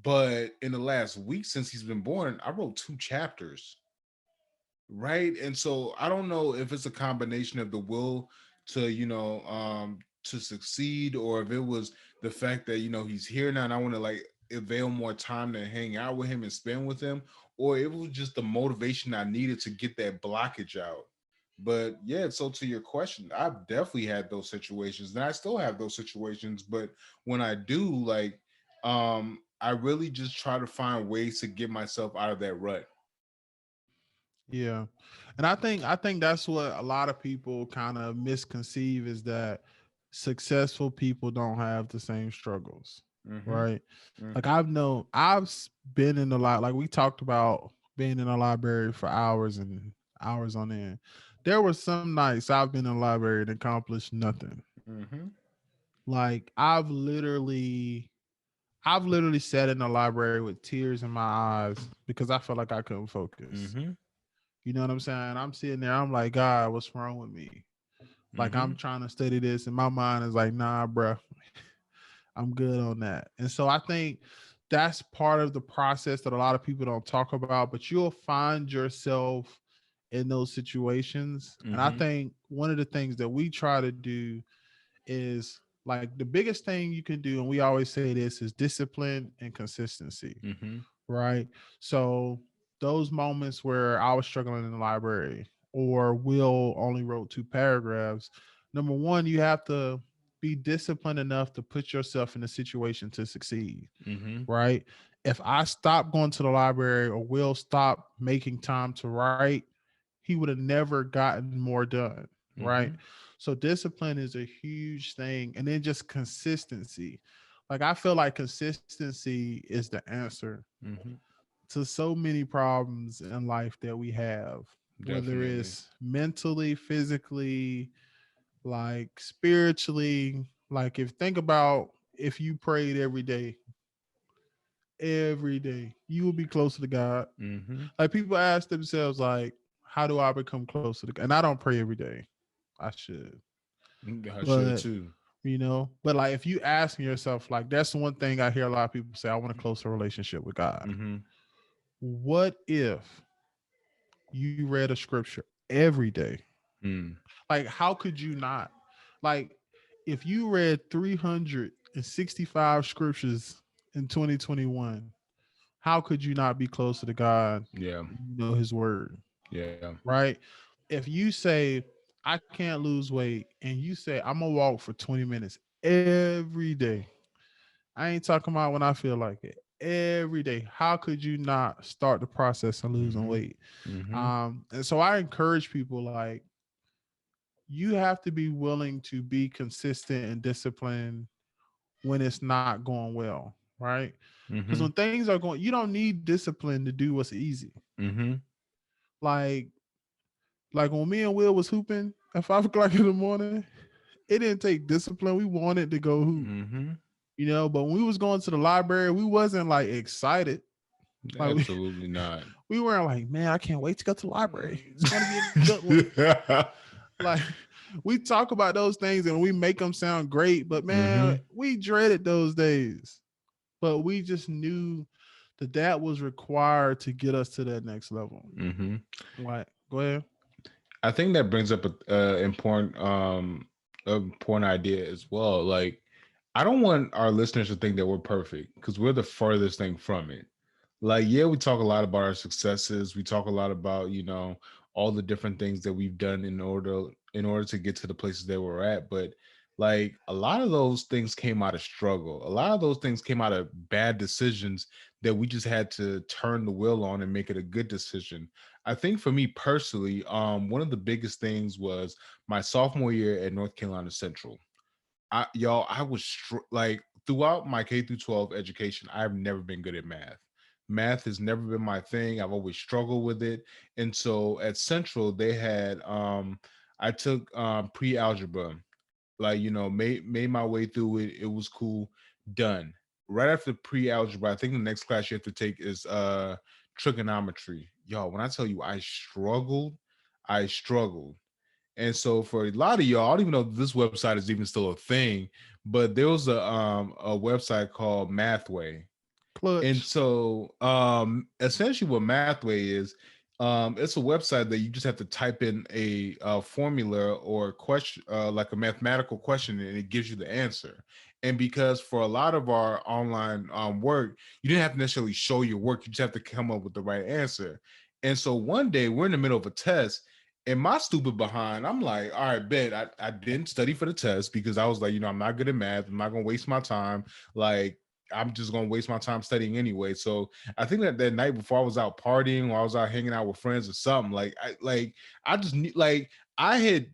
But in the last week since he's been born, I wrote 2 chapters, right? And so I don't know if it's a combination of the will to succeed, or if it was the fact that he's here now and I want to like avail more time to hang out with him and spend with him, or it was just the motivation I needed to get that blockage out. But yeah, so to your question, I've definitely had those situations and I still have those situations, but when I do, like I really just try to find ways to get myself out of that rut.
Yeah. And I think that's what a lot of people kind of misconceive, is that successful people don't have the same struggles.
Mm-hmm.
Right? Like
Mm-hmm.
been in a lot, like we talked about being in a library for hours and hours on end. There were some nights I've been in a library and accomplished nothing.
Mm-hmm.
Like I've literally sat in the library with tears in my eyes because I felt like I couldn't focus.
Mm-hmm.
You know what I'm saying? I'm sitting there, I'm like, God, what's wrong with me? Like
Mm-hmm.
I'm trying to study this, and my mind is like, nah, bro, I'm good on that. And so I think that's part of the process that a lot of people don't talk about, but you'll find yourself in those situations. And I
Mm-hmm.
think one of the things that we try to do is, like, the biggest thing you can do, and we always say this, is discipline and consistency,
Mm-hmm.
right? So those moments where I was struggling in the library, or Will only wrote 2 paragraphs, number one, you have to be disciplined enough to put yourself in a situation to succeed,
Mm-hmm.
right? If I stopped going to the library, or Will stopped making time to write, he would have never gotten more done, right?
Mm-hmm.
So discipline is a huge thing. And then just consistency. Like I feel like consistency is the answer
Mm-hmm.
to so many problems in life that we have. whether
Definitely.
it's mentally, physically, like spiritually. Like if think about if you prayed every day, you will be closer to God.
Mm-hmm.
Like people ask themselves, like, how do I become closer to God? And I don't pray every day. I should.
I should
But
too.
but like if you asking yourself, like that's one thing I hear a lot of people say, I want a closer relationship with God.
Mm-hmm.
What if you read a scripture every day?
Mm.
Like, how could you not? Like, if you read 365 scriptures in 2021, how could you not be closer to God?
Yeah.
You know His word,
Yeah.
right? If you say, I can't lose weight, and you say, I'm gonna walk for 20 minutes every day, I ain't talking about when I feel like it. Every day, how could you not start the process of losing
Mm-hmm.
weight?
Mm-hmm.
And so I encourage people, like, you have to be willing to be consistent and disciplined when it's not going well, right? Because
Mm-hmm.
when things are going, you don't need discipline to do what's easy.
Mm-hmm.
Like, like when me and Will was hooping at 5 o'clock in the morning, it didn't take discipline. We wanted to go hoop,
Mm-hmm.
but when we was going to the library, we wasn't like excited. Like
Absolutely not.
we weren't like, man, I can't wait to go to the library. It's going to be a good one. Like we talk about those things and we make them sound great, but man,
Mm-hmm.
we dreaded those days. But we just knew that was required to get us to that next level.
Mm-hmm.
Like, go ahead.
I think that brings up a important idea as well. Like, I don't want our listeners to think that we're perfect because we're the furthest thing from it. Like, yeah, we talk a lot about our successes. We talk a lot about, all the different things that we've done in order to get to the places that we're at. But like a lot of those things came out of struggle. A lot of those things came out of bad decisions that we just had to turn the wheel on and make it a good decision. I think for me personally, one of the biggest things was my sophomore year at North Carolina Central. I was like throughout my K through 12 education, I've never been good at math. Math has never been my thing. I've always struggled with it. And so at Central, they had I took pre-algebra, like made my way through it. It was cool. Done. Right after pre-algebra, I think the next class you have to take is trigonometry. Y'all, when I tell you I struggled. And so for a lot of y'all, I don't even know if this website is even still a thing, but there was a website called Mathway. And
Clutch.
so essentially what Mathway is, it's a website that you just have to type in a formula or question, like a mathematical question, and it gives you the answer. And because for a lot of our online work, you didn't have to necessarily show your work, you just have to come up with the right answer. And so one day we're in the middle of a test, and my stupid behind, I'm like, all right, bet I didn't study for the test because I was like, I'm not good at math. I'm not going to waste my time. Like, I'm just gonna waste my time studying anyway. So I think that night before I was out partying or I was out hanging out with friends or something, I just need I had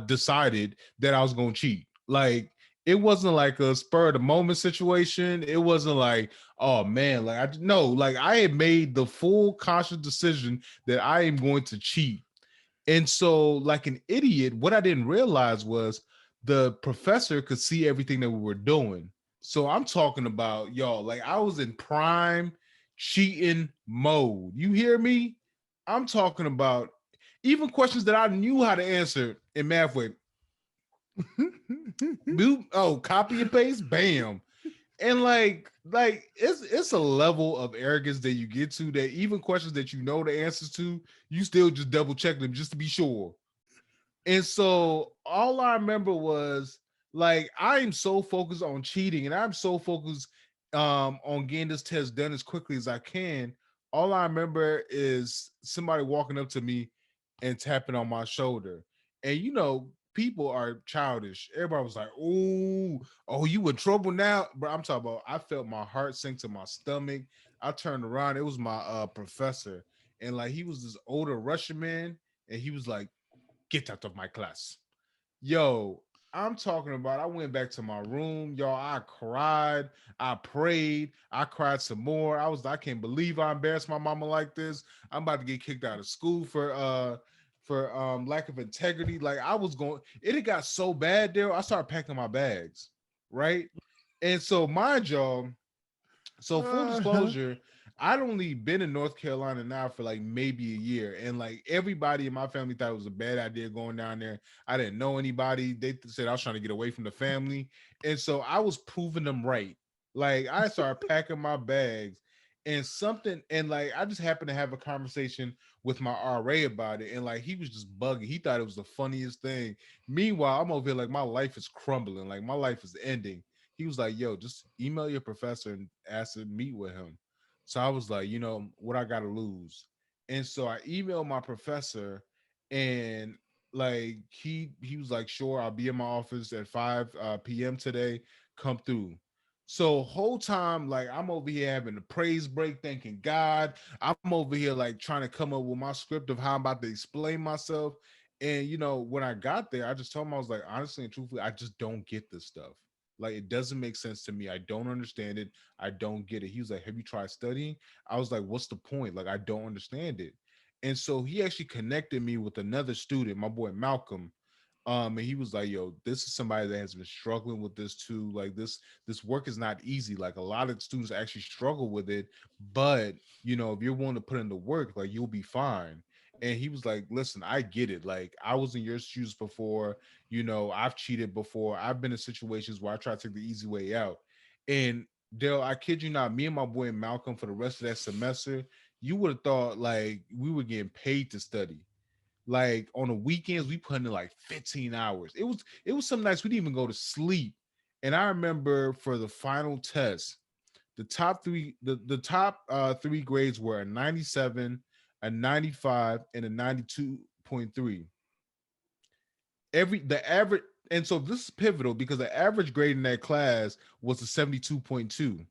decided that I was gonna cheat. Like it wasn't like a spur of the moment situation. It wasn't like, oh man, like I had made the full conscious decision that I am going to cheat. And so, like an idiot, what I didn't realize was the professor could see everything that we were doing. So I'm talking about y'all, like I was in prime cheating mode. You hear me? I'm talking about even questions that I knew how to answer in math with. Copy and paste, bam. And it's a level of arrogance that you get to that even questions that you know the answers to, you still just double check them just to be sure. And so all I remember was like I am so focused on cheating and I'm so focused on getting this test done as quickly as I can. All I remember is somebody walking up to me and tapping on my shoulder. And people are childish. Everybody was like, oh, you in trouble now. But I'm talking about I felt my heart sink to my stomach. I turned around, it was my professor. And like he was this older Russian man, and he was like, get out of my class. Yo, I'm talking about I went back to my room, y'all. I cried, I prayed, I cried some more. I can't believe I embarrassed my mama like this. I'm about to get kicked out of school for lack of integrity. Like I was going, it had got so bad there. I started packing my bags, right? And so mind y'all, so full
Uh,
disclosure, I'd only been in North Carolina now for like maybe a year, and like everybody in my family thought it was a bad idea going down there. I didn't know anybody. They said I was trying to get away from the family, and so I was proving them right. Like I started packing my bags, and something, and like I just happened to have a conversation with my RA about it, and like he was just bugging. He thought it was the funniest thing. Meanwhile, I'm over here like my life is crumbling, like my life is ending. He was like, yo, just email your professor and ask to meet with him. So I was like, what I gotta lose. And so I emailed my professor, and like he was like, sure, I'll be in my office at 5 p.m. today. Come through. So whole time, like I'm over here having a praise break, thanking God. I'm over here like trying to come up with my script of how I'm about to explain myself. And when I got there, I just told him, I was like, honestly and truthfully, I just don't get this stuff. Like it doesn't make sense to me. I don't understand it. I don't get it. He was like, have you tried studying? I was like, what's the point? Like I don't understand it. And so he actually connected me with another student, my boy Malcolm. And he was like, yo, this is somebody that has been struggling with this too. Like this work is not easy. Like a lot of students actually struggle with it, but if you're willing to put in the work, like you'll be fine. And he was like, listen, I get it. Like I was in your shoes before. I've cheated before. I've been in situations where I try to take the easy way out. And Dale, I kid you not, me and my boy Malcolm, for the rest of that semester, you would have thought like we were getting paid to study. Like on the weekends, we put in like 15 hours. It was some nights we didn't even go to sleep. And I remember for the final test, the top three grades were a 97, a 95, and a 92.3. The average, and so this is pivotal because the average grade in that class was a 72.2.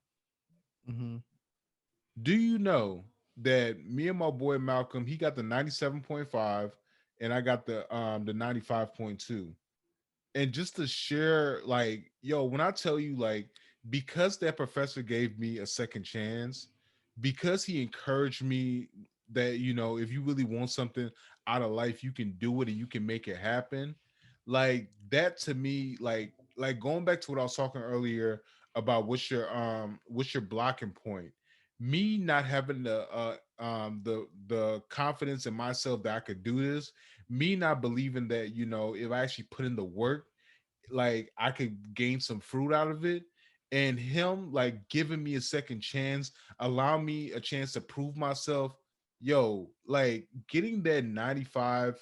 mm-hmm.
Do you know that me and my boy Malcolm, he got the 97.5 and I got the 95.2? And just to share, like, yo, when I tell you, like, because that professor gave me a second chance, because he encouraged me that, if you really want something out of life, you can do it and you can make it happen. Like that to me, like going back to what I was talking earlier about what's your blocking point. Me not having the confidence in myself that I could do this, me not believing that if I actually put in the work, like I could gain some fruit out of it, and him like giving me a second chance, allow me a chance to prove myself. Yo, like getting that 95.2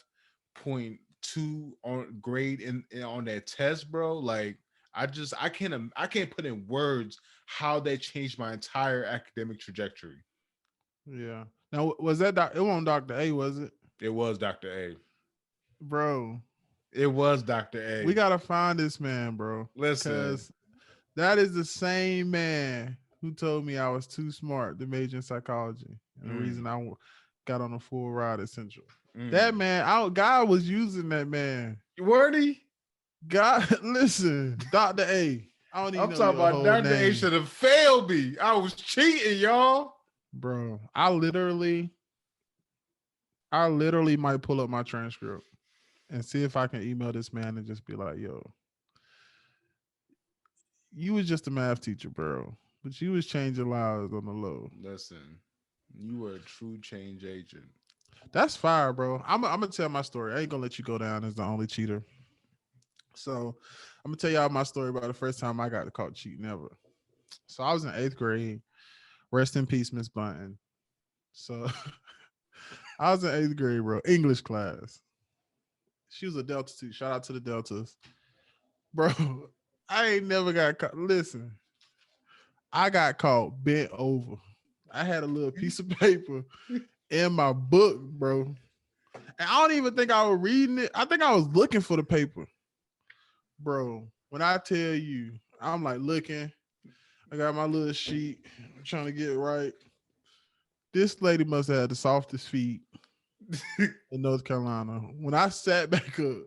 on grade in on that test, bro. Like I can't put in words how that changed my entire academic trajectory.
Yeah. Now, was that it? Wasn't Dr. A, was it,
It was Dr. A.
bro?
It was Dr.
We
A.
gotta find this man, bro,
Listen.
because that is the same man who told me I was too smart to major in psychology, and the reason
Mm,
I got on a full ride at Central. That
mm.
man, God was using that man.
Wordy?
God, listen, Dr. A. I don't even
I'm
know
talking
your
about
whole
Dr. A
name,
should have failed me. I was cheating, y'all.
bro. I literally might pull up my transcript and see if I can email this man and just be like, yo, you was just a math teacher, bro, but you was changing lives on the low.
Listen, you were a true change agent.
That's fire, bro. I'm gonna tell my story. I ain't gonna let you go down as the only cheater. So I'm gonna tell y'all my story about the first time I got caught cheating ever. So I was in 8th grade. Rest in peace, Miss Bunton. So I was in 8th grade, bro. English class. She was a Delta too. Shout out to the Deltas, bro. I ain't never got caught. Listen, I got caught bent over. I had a little piece of paper in my book, bro. And I don't even think I was reading it. I think I was looking for the paper, bro. When I tell you, I'm like looking. I got my little sheet. I'm trying to get it right. This lady must have had the softest feet in North Carolina. When I sat back up,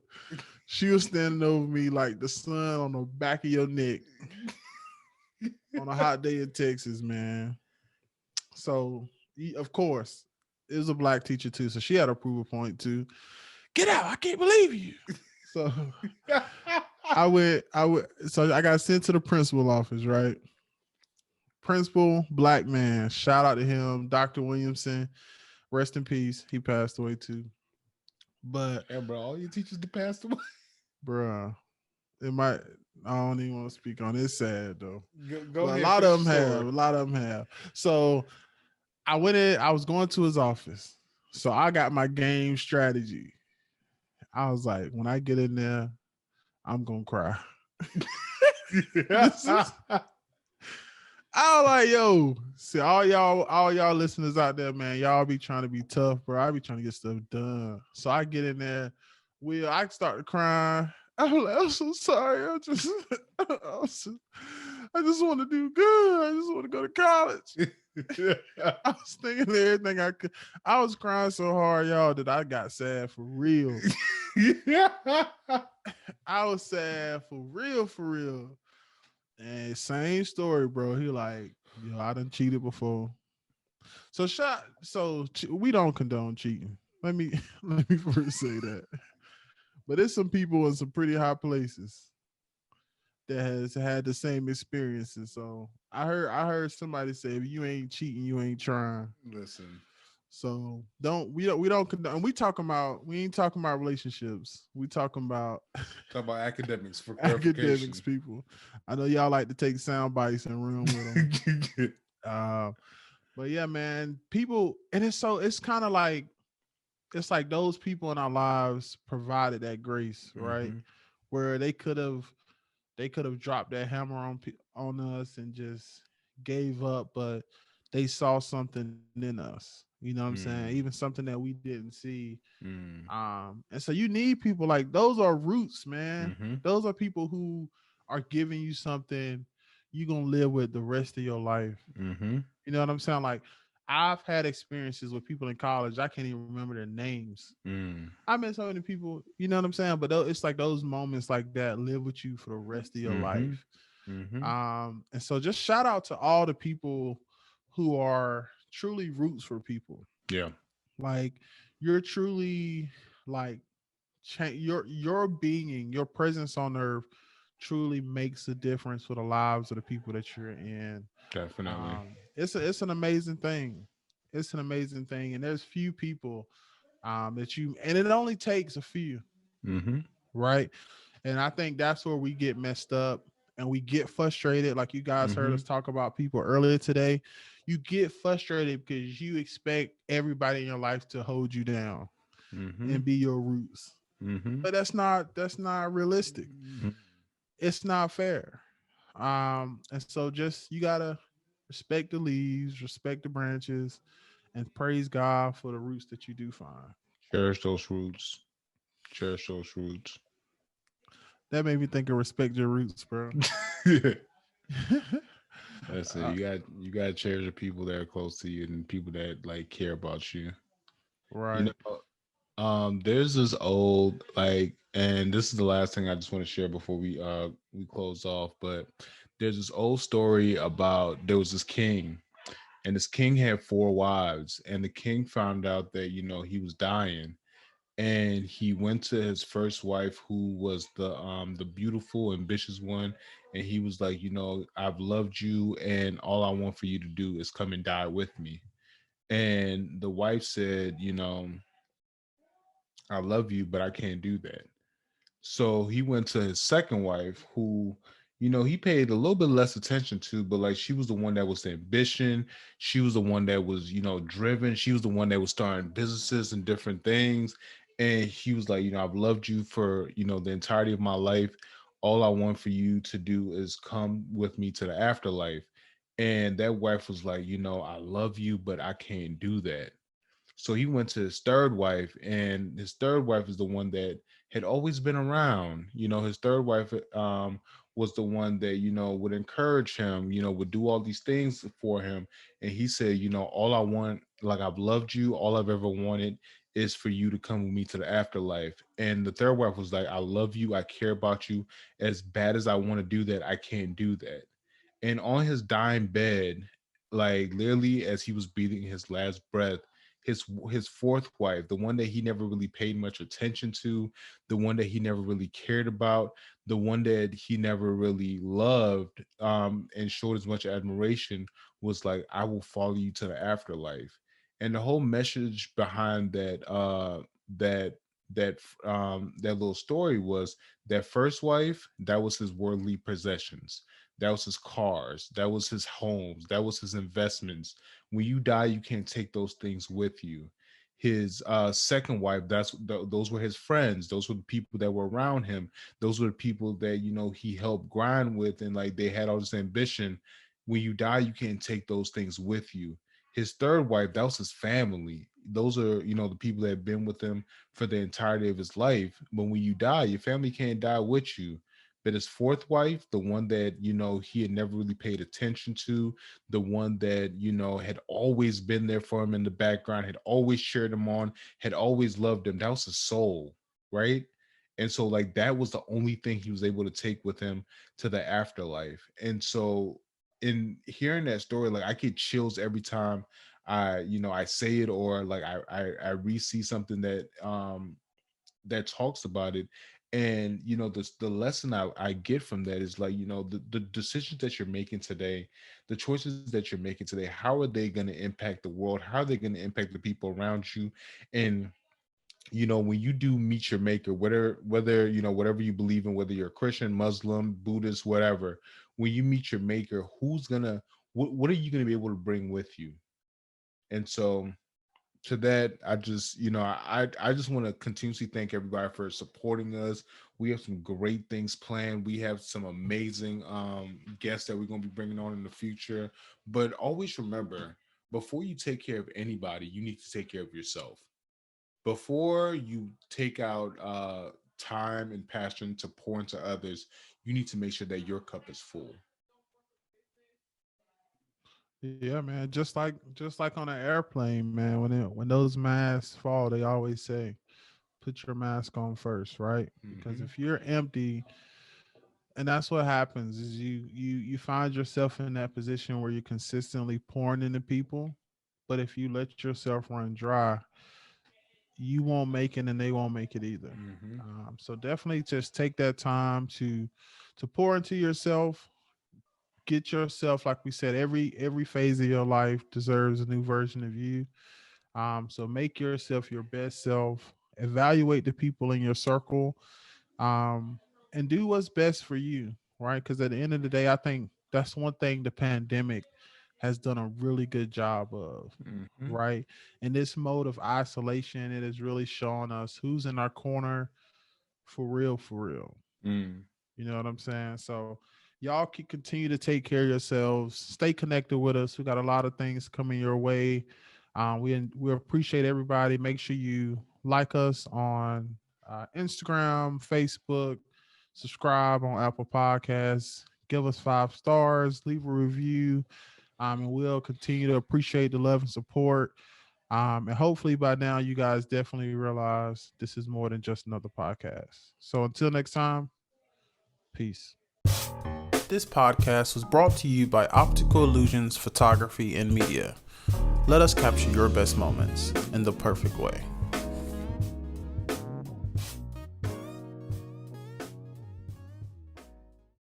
She was standing over me like the sun on the back of your neck on a hot day in Texas, man. So, of course, it was a black teacher too, so she had approval point too. Get out! I can't believe you. So So I got sent to the principal office, right? Principal, black man. Shout out to him, Dr. Williamson. Rest in peace. He passed away too. But
Yeah, bro, all your teachers that passed away.
bruh, it might. I don't even want to speak on it. It's sad though.
Go
But a
ahead,
lot of
finish
them
the
have.
story.
A lot of them have. So I went in. I was going to his office. So I got my game strategy. I was like, when I get in there, I'm gonna cry. This is I was like, yo, see all y'all listeners out there, man, y'all be trying to be tough, bro. I be trying to get stuff done. So I get in there, I started crying. I'm so sorry. I just want to do good. I just want to go to college. I was thinking of everything I could. I was crying so hard, y'all, that I got sad for real. I was sad for real, for real. And same story, bro. He like, yo, I done cheated before. We don't condone cheating. Let me let me first say that. But there's some people in some pretty high places that has had the same experiences. So I heard somebody say, if you ain't cheating, you ain't trying.
Listen.
So we don't condone. We ain't talking about relationships. We talking about
Talk about academics for
academics,
clarification.
people. I know y'all like to take sound bites and run with them. But yeah, man, people, and it's kind of like it's like those people in our lives provided that grace, right?
Mm-hmm.
Where they could have dropped that hammer on us and just gave up, but they saw something in us. You know what I'm saying? Even
Mm.
something that we didn't see.
Mm.
And so you need people like those are roots, man.
Mm-hmm.
Those are people who are giving you something you're gonna live with the rest of your life.
Mm-hmm.
You know what I'm saying? Like I've had experiences with people in college. I can't even remember their names.
Mm.
I met so many people, you know what I'm saying? But it's like those moments like that live with you for the rest of your
Mm-hmm.
life.
Mm-hmm.
And so just shout out to all the people who are truly roots for people.
Yeah.
Like you're truly like your being, your presence on earth truly makes a difference for the lives of the people that you're in.
Definitely.
It's an amazing thing. It's an amazing thing, and there's few people that you, and it only takes a few,
Mm-hmm.
right? And I think that's where we get messed up and we get frustrated. Like you guys heard
Mm-hmm.
us talk about people earlier today. You get frustrated because you expect everybody in your life to hold you down
Mm-hmm.
and be your roots.
Mm-hmm.
But that's not realistic. It's not fair. And so just you gotta respect the leaves, respect the branches, and praise God for the roots that you do find.
Cherish those roots. Cherish those roots.
That made me think of respect your roots, bro.
Listen, you got to cherish the people that are close to you and people that like care about you. You
Right.
know, there's this old and this is the last thing I just want to share before we close off. But there's this old story about there was this king, and this king had four wives, and the king found out that he was dying, and he went to his first wife, who was the beautiful ambitious one, and he was like, I've loved you, and all I want for you to do is come and die with me. And the wife said, I love you, but I can't do that. So he went to his second wife, who, he paid a little bit less attention to, but like she was the one that was the ambition. She was the one that was, driven. She was the one that was starting businesses and different things. And he was like, I've loved you for, the entirety of my life. All I want for you to do is come with me to the afterlife. And that wife was like, I love you, but I can't do that. So he went to his third wife, and his third wife is the one that had always been around. His third wife was the one that, would encourage him, would do all these things for him. And he said, all I want, like, I've loved you. All I've ever wanted is for you to come with me to the afterlife. And the third wife was like, I love you, I care about you. As bad as I want to do that, I can't do that. And on his dying bed, like literally as he was breathing his last breath, his fourth wife, the one that he never really paid much attention to, the one that he never really cared about, the one that he never really loved, and showed as much admiration, was like, I will follow you to the afterlife. And the whole message behind that that little story was that first wife, that was his worldly possessions, that was his cars, that was his homes, that was his investments. When you die, you can't take those things with you. His second wife, those were his friends, those were the people that were around him, those were the people that he helped grind with, and like they had all this ambition. When you die, you can't take those things with you. His third wife, that was his family. Those are the people that have been with him for the entirety of his life. But when you die, your family can't die with you. But his fourth wife, the one that he had never really paid attention to, the one that had always been there for him in the background, had always cheered him on, had always loved him, that was his soul, right? And so like that was the only thing he was able to take with him to the afterlife. And so in hearing that story, like I get chills every time I say it, or like I re-see something that talks about it. And the lesson I get from that is like, the decisions that you're making today, the choices that you're making today, how are they going to impact the world? How are they going to impact the people around you? And when you do meet your maker, whether whatever you believe in, whether you're a Christian, Muslim, Buddhist, whatever, when you meet your maker, what are you gonna be able to bring with you? And so to that, I just I just want to continuously thank everybody for supporting us. We have some great things planned. We have some amazing guests that we're going to be bringing on in the future. But always remember, before you take care of anybody, you need to take care of yourself. Before you take out time and passion to pour into others, you need to make sure that your cup is full.
Yeah, man. Just like on an airplane, man. When those masks fall, they always say, put your mask on first, right? Because
Mm-hmm.
if you're empty, and that's what happens, is you find yourself in that position where you're consistently pouring into people, but if you let yourself run dry, you won't make it, and they won't make it either.
Mm-hmm.
So definitely just take that time to pour into yourself. Get yourself, like we said, every phase of your life deserves a new version of you. So make yourself your best self. Evaluate the people in your circle, um, and do what's best for you, right? Because at the end of the day, I think that's one thing the pandemic has done a really good job of,
Mm-hmm.
right? In this mode of isolation, it has really shown us who's in our corner for real, for real.
Mm.
You know what I'm saying? So y'all can continue to take care of yourselves. Stay connected with us. We got a lot of things coming your way. We appreciate everybody. Make sure you like us on Instagram, Facebook, subscribe on Apple Podcasts, give us 5 stars, leave a review, and we'll continue to appreciate the love and support. And hopefully by now you guys definitely realize this is more than just another podcast. So until next time, peace. This podcast was brought to you by Optical Illusions Photography and Media. Let us capture your best moments in the perfect way.